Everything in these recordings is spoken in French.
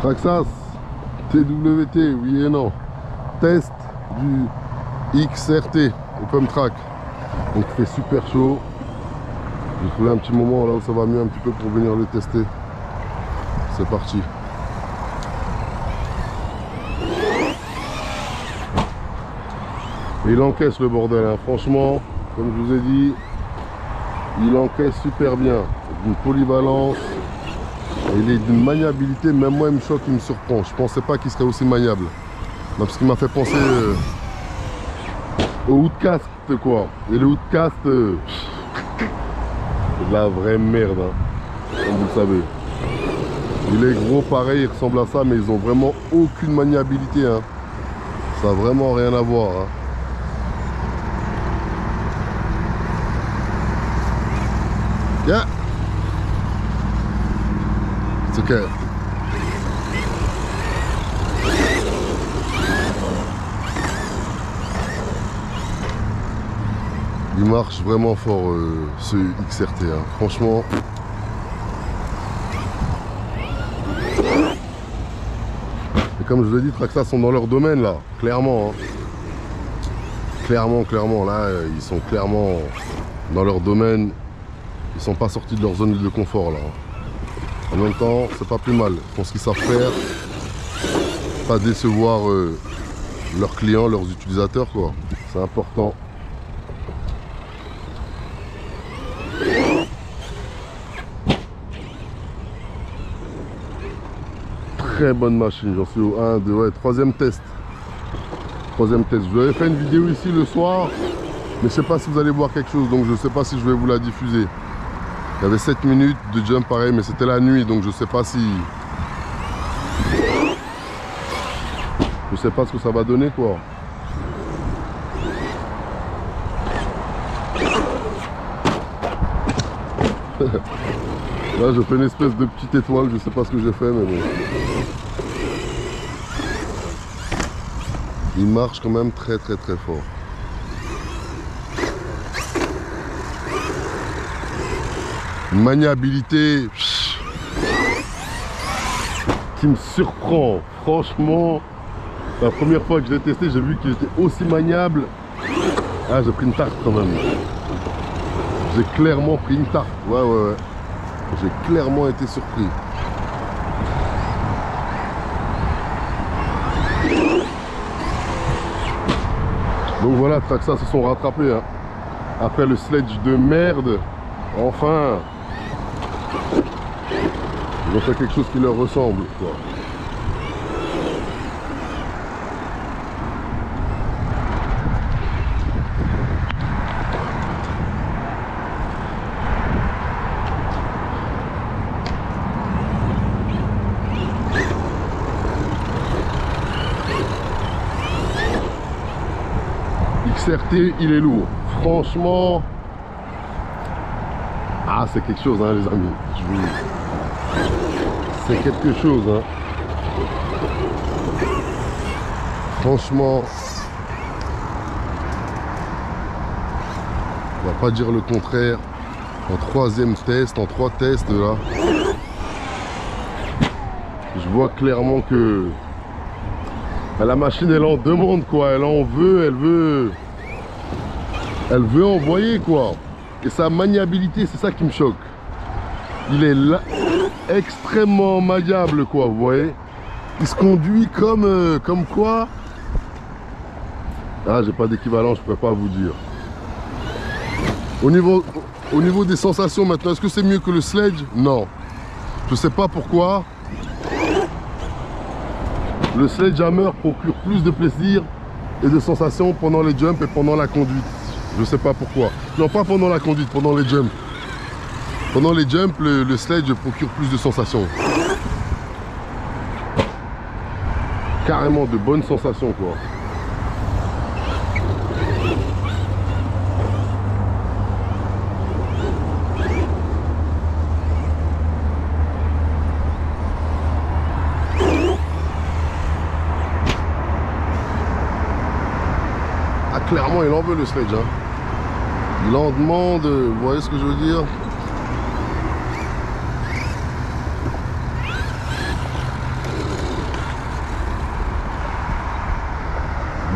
Traxxas TWT, oui et non. Test du XRT Open Track. Donc il fait super chaud. J'ai trouvé un petit moment là où ça va mieux un petit peu pour venir le tester. C'est parti. Et il encaisse le bordel, hein. Franchement, comme je vous ai dit, il encaisse super bien. D'une polyvalence. Et il est d'une maniabilité, même moi il me choque, il me surprend. Je pensais pas qu'il serait aussi maniable. Non, parce qu'il m'a fait penser au Woodcast quoi. Et le Woodcast, c'est de la vraie merde, hein, comme vous le savez. Il est gros pareil, il ressemble à ça, mais ils ont vraiment aucune maniabilité. Hein. Ça n'a vraiment rien à voir. Hein. Yeah. It's okay. Il marche vraiment fort ce XRT, hein. Franchement. Et comme je vous ai dit, Traxxas sont dans leur domaine là, clairement. Hein. Clairement, là, ils sont clairement dans leur domaine. Ils sont pas sortis de leur zone de confort là. En même temps, c'est pas plus mal. Ils font ce qu'ils savent faire. Pas décevoir leurs clients, leurs utilisateurs quoi. C'est important. Très bonne machine, j'en suis au 1, 2, ouais, troisième test. Troisième test. Je vous avais fait une vidéo ici le soir, mais je sais pas si vous allez voir quelque chose, donc je sais pas si je vais vous la diffuser. Il y avait 7 minutes de jump pareil, mais c'était la nuit, donc je sais pas si... Je sais pas ce que ça va donner quoi. Là je fais une espèce de petite étoile, je sais pas ce que j'ai fait mais bon. Il marche quand même très fort. Une maniabilité qui me surprend. Franchement, la première fois que je l'ai testé, j'ai vu qu'il était aussi maniable. Ah, j'ai pris une tarte quand même. J'ai clairement pris une tarte. Ouais. J'ai clairement été surpris. Donc voilà, Traxxas se sont rattrapés. Hein. Après le sledge de merde, enfin, ils ont fait quelque chose qui leur ressemble, quoi. XRT, il est lourd. Franchement, ah, c'est quelque chose, hein, les amis. C'est quelque chose, hein. Franchement, on va pas dire le contraire. En troisième test, en 3 tests là, je vois clairement que la machine elle en demande quoi, elle en veut, elle veut envoyer quoi. Et sa maniabilité, c'est ça qui me choque. Il est là, extrêmement maniable quoi, vous voyez. Il se conduit comme quoi. Ah, j'ai pas d'équivalent, je pourrais pas vous dire. Au niveau des sensations maintenant, est-ce que c'est mieux que le sledge? Non. Je sais pas pourquoi. Le sledgehammer procure plus de plaisir et de sensations pendant les jumps et pendant la conduite. Je sais pas pourquoi. Non, pas pendant la conduite, pendant les jumps. Pendant les jumps, le sledge procure plus de sensations. Carrément de bonnes sensations quoi. Ah, clairement il en veut le sledge, hein. Il en demande, vous voyez ce que je veux dire?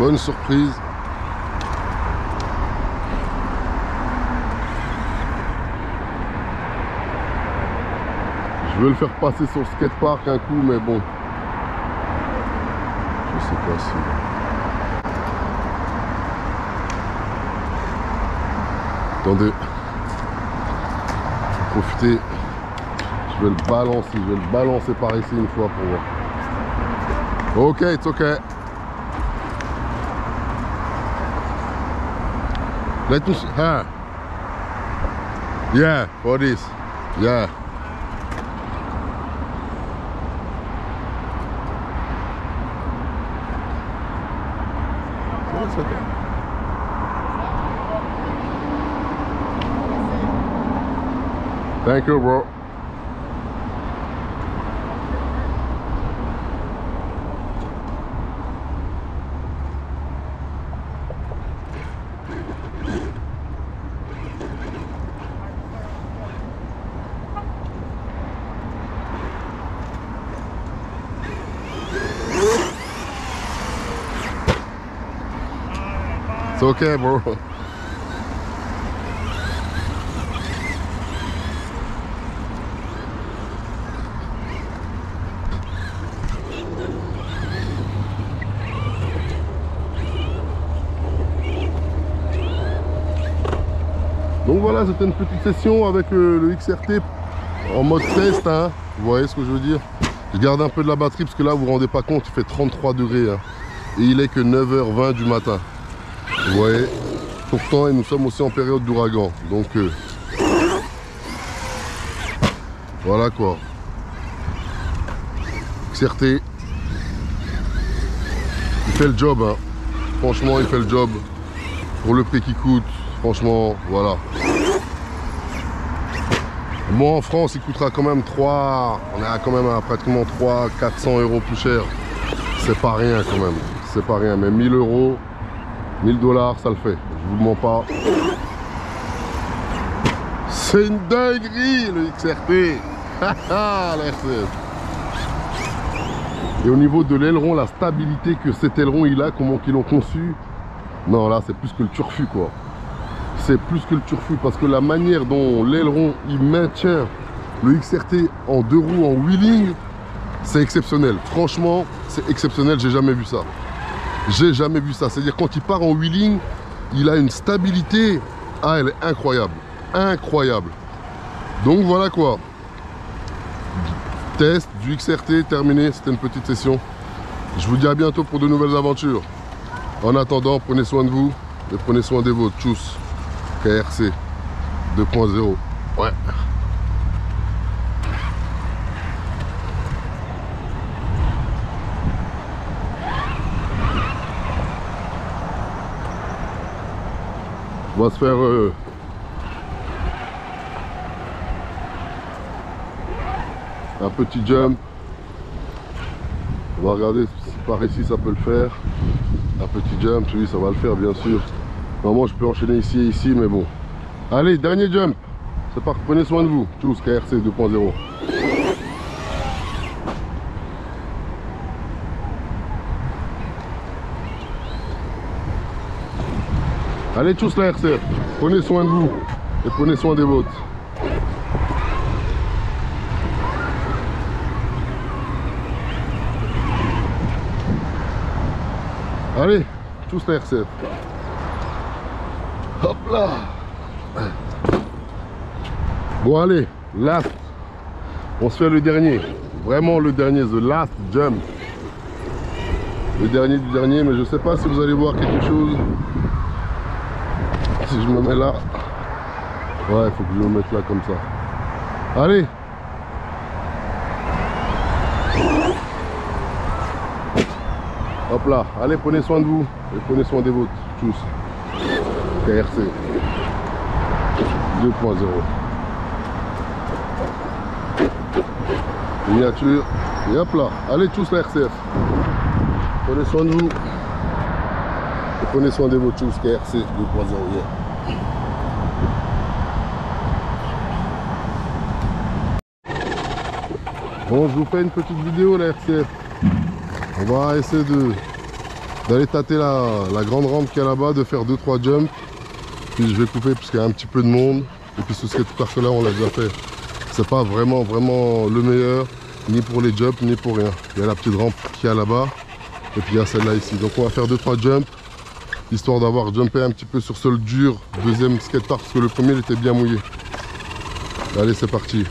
Bonne surprise. Je veux le faire passer sur le skatepark un coup, mais bon. Je sais pas si... Attendez. Profitez. Je vais le balancer par ici une fois pour voir. Ok, it's okay. Let us... Ah. Yeah, for this. Yeah. It's okay. Thank you, bro. It's okay, bro. Donc voilà, c'était une petite session avec le XRT en mode test, hein. Vous voyez ce que je veux dire? Je garde un peu de la batterie parce que là vous vous rendez pas compte, il fait 33 degrés, hein. Et il est que 9h20 du matin. Vous voyez? Pourtant, et nous sommes aussi en période d'ouragan. Donc voilà quoi. XRT, il fait le job, hein. Franchement il fait le job. Pour le prix qu'il coûte, franchement, voilà. Bon, en France, il coûtera quand même 3... On est quand même à pratiquement 300-400 euros plus cher. C'est pas rien quand même. C'est pas rien. Mais 1000 euros, 1000 $, ça le fait. Je vous mens pas. C'est une dinguerie, le XRT. l'RCF. Et au niveau de l'aileron, la stabilité que cet aileron il a, comment qu'ils l'ont conçu. Non, là, c'est plus que le turfu, quoi. C'est plus que le turfu parce que la manière dont l'aileron il maintient le XRT en 2 roues en wheeling, c'est exceptionnel. Franchement, c'est exceptionnel. J'ai jamais vu ça. J'ai jamais vu ça. C'est-à-dire quand il part en wheeling, il a une stabilité. Ah, elle est incroyable. Incroyable. Donc voilà quoi. Test du XRT terminé. C'était une petite session. Je vous dis à bientôt pour de nouvelles aventures. En attendant, prenez soin de vous et prenez soin des vôtres. Tchuss. KRC 2.0. Ouais. On va se faire un petit jump. On va regarder si par ici ça peut le faire. Un petit jump, oui, ça va le faire bien sûr. Normalement je peux enchaîner ici et ici, mais bon. Allez, dernier jump. C'est parti, prenez soin de vous. Tchuss, KRC 2.0. Allez, tchuss la RCF. Prenez soin de vous et prenez soin des vôtres. Allez, tchuss la RCF. Hop là. Bon allez, last. On se fait le dernier. Vraiment le dernier, the last jump. Le dernier du dernier, mais je sais pas si vous allez voir quelque chose. Si je me mets là. Ouais, il faut que je me mette là comme ça. Allez. Hop là, allez, prenez soin de vous et prenez soin des vôtres. Tous. KRC 2.0. Miniature. Et hop là, allez tous la RCF. Prenez soin de vous. Et prenez soin de vos tous KRC 2.0. Yeah. Bon, je vous fais une petite vidéo la RCF. On va essayer de d'aller tâter la grande rampe qu'il y a là-bas, de faire 2-3 jumps. Puis je vais couper parce qu'il y a un petit peu de monde. Et puis ce skatepark là, on l'a déjà fait. C'est pas vraiment le meilleur, ni pour les jumps, ni pour rien. Il y a la petite rampe qu'il y a là-bas. Et puis il y a celle-là ici. Donc on va faire 2-3 jumps, histoire d'avoir jumpé un petit peu sur sol dur. Deuxième skatepark, parce que le premier il était bien mouillé. Allez, c'est parti.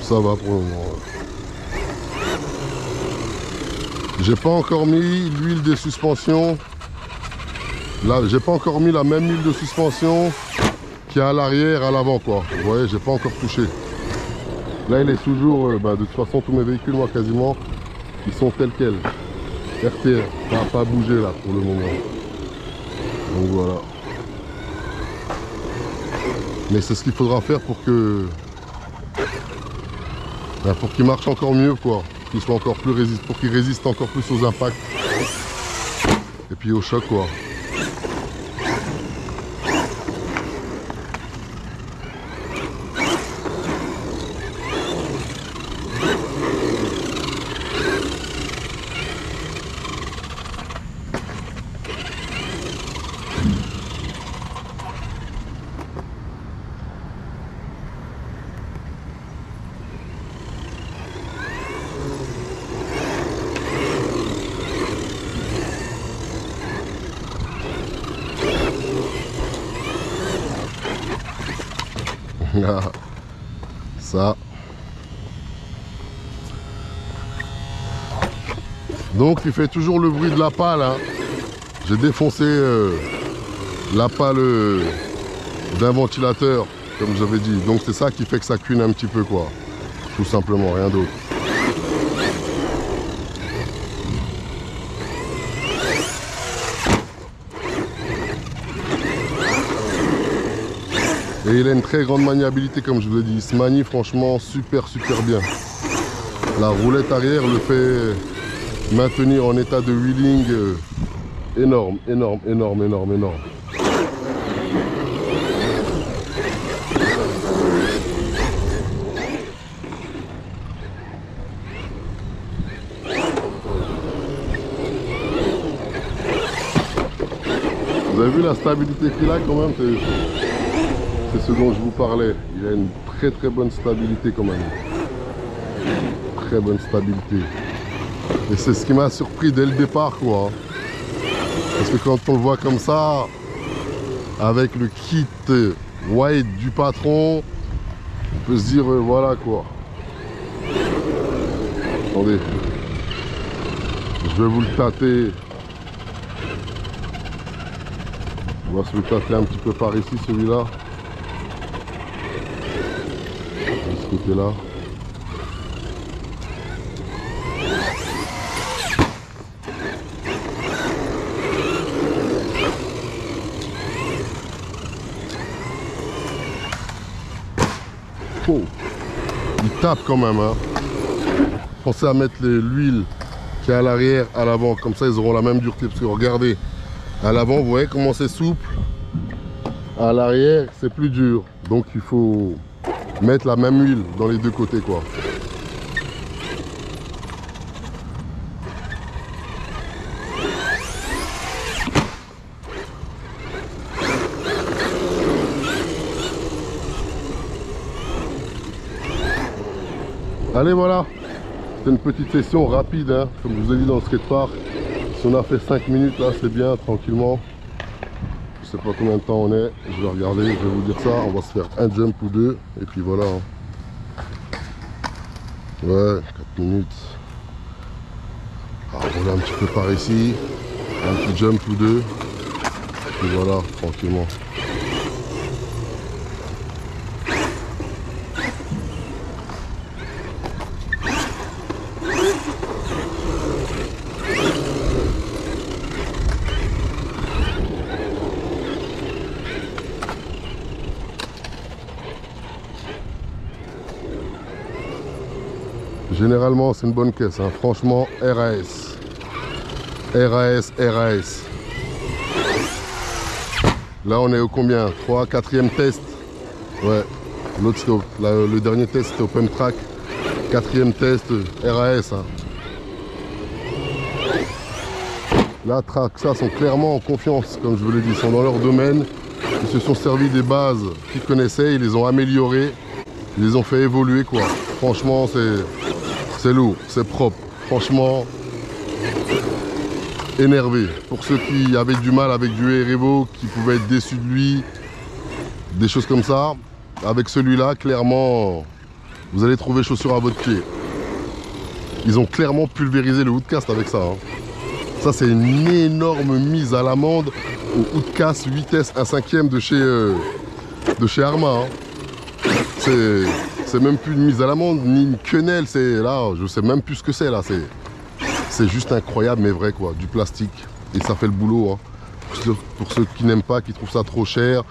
Ça va pour le moment. J'ai pas encore mis l'huile de suspension. Là, j'ai pas encore mis la même huile de suspension qu'il y a à l'arrière, à l'avant, quoi. Vous voyez, j'ai pas encore touché. Là, il est toujours, de toute façon, tous mes véhicules, moi, quasiment, ils sont tels quels. RTR, ça n'a pas bougé là pour le moment. Donc voilà. Mais c'est ce qu'il faudra faire pour que, pour qu'il marche encore mieux, quoi. Qu'il soit encore plus résistant, pour qu'il résiste encore plus aux impacts. Et puis au choc, quoi. Ça. Donc il fait toujours le bruit de la pale, hein. J'ai défoncé la pale d'un ventilateur, comme j'avais dit. Donc c'est ça qui fait que ça cuine un petit peu, quoi. Tout simplement, rien d'autre. Et il a une très grande maniabilité, comme je vous l'ai dit. Il se manie franchement super bien. La roulette arrière le fait maintenir en état de wheeling énorme. Vous avez vu la stabilité qu'il a quand même? C'est ce dont je vous parlais. Il a une très bonne stabilité quand même. Très bonne stabilité. Et c'est ce qui m'a surpris dès le départ, quoi. Parce que quand on le voit comme ça, avec le kit white du patron, on peut se dire voilà, quoi. Attendez. Je vais vous le tâter. On va se le tâter un petit peu par ici, celui-là. De ce côté-là. Oh, il tape quand même, hein. Pensez à mettre l'huile qui est à l'arrière, à l'avant, comme ça ils auront la même dureté. Parce que regardez, à l'avant, vous voyez comment c'est souple. À l'arrière, c'est plus dur. Donc il faut mettre la même huile dans les deux côtés, quoi. Allez, voilà, c'est une petite session rapide, hein, comme je vous ai dit dans le skatepark. Si on a fait 5 minutes là, c'est bien, tranquillement. Je sais pas combien de temps on est, je vais regarder, je vais vous dire ça. On va se faire un jump ou deux, et puis voilà. Ouais, 4 minutes. Alors, on roule un petit peu par ici, un petit jump ou deux, et puis voilà, tranquillement. Généralement, c'est une bonne caisse, hein. Franchement, RAS. RAS. Là, on est au combien? 3, 4e test. Ouais. L'autre, le dernier test, c'était Open Track. 4e test RAS. Hein. Là, Traxa sont clairement en confiance, comme je vous l'ai dit, ils sont dans leur domaine. Ils se sont servis des bases qu'ils connaissaient, ils les ont améliorées, ils les ont fait évoluer quoi. Franchement, c'est lourd, c'est propre. Franchement, énervé. Pour ceux qui avaient du mal avec du Erevo, qui pouvaient être déçus de lui, des choses comme ça, avec celui-là, clairement, vous allez trouver chaussures à votre pied. Ils ont clairement pulvérisé le Woodcast avec ça. Hein. Ça, c'est une énorme mise à l'amende au Woodcast 8S 1/5 de chez Arma. Hein. C'est même plus une mise à l'amende, ni une quenelle. Là, je sais même plus ce que c'est là. C'est juste incroyable, mais vrai quoi. Du plastique. Et ça fait le boulot. Hein. Pour ceux qui n'aiment pas, qui trouvent ça trop cher,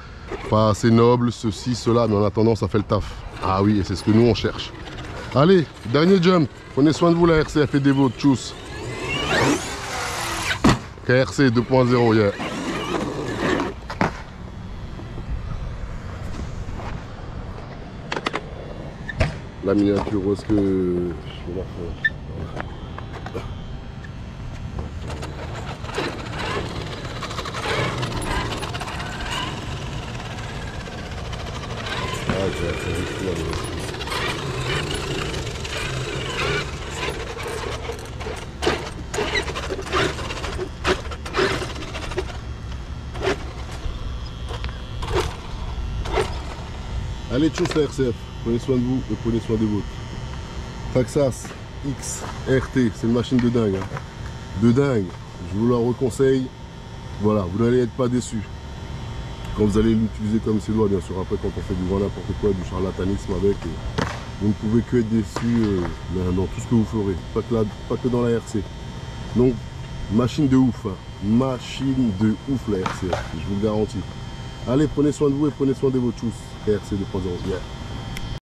pas assez noble, ceci, cela. Mais en attendant, ça fait le taf. Ah oui, et c'est ce que nous, on cherche. Allez, dernier jump. Prenez soin de vous, la RCF et des vôtres. Tchuss. KRC 2.0, yeah. La miniature, où est-ce que je vais la faire? Allez, tchuss la RCF, prenez soin de vous et prenez soin des vôtres. Traxxas X RT, c'est une machine de dingue. Hein. De dingue, je vous la reconseille. Voilà, vous n'allez être pas déçus. Quand vous allez l'utiliser comme c'est doit, bien sûr. Après, quand on fait du grand n'importe quoi, du charlatanisme avec, vous ne pouvez que être déçus dans tout ce que vous ferez. Pas que dans la RC. Donc, machine de ouf. Hein. Machine de ouf la RC, je vous le garantis. Allez, prenez soin de vous et prenez soin de vos tchuss. RC 2.0. Yeah.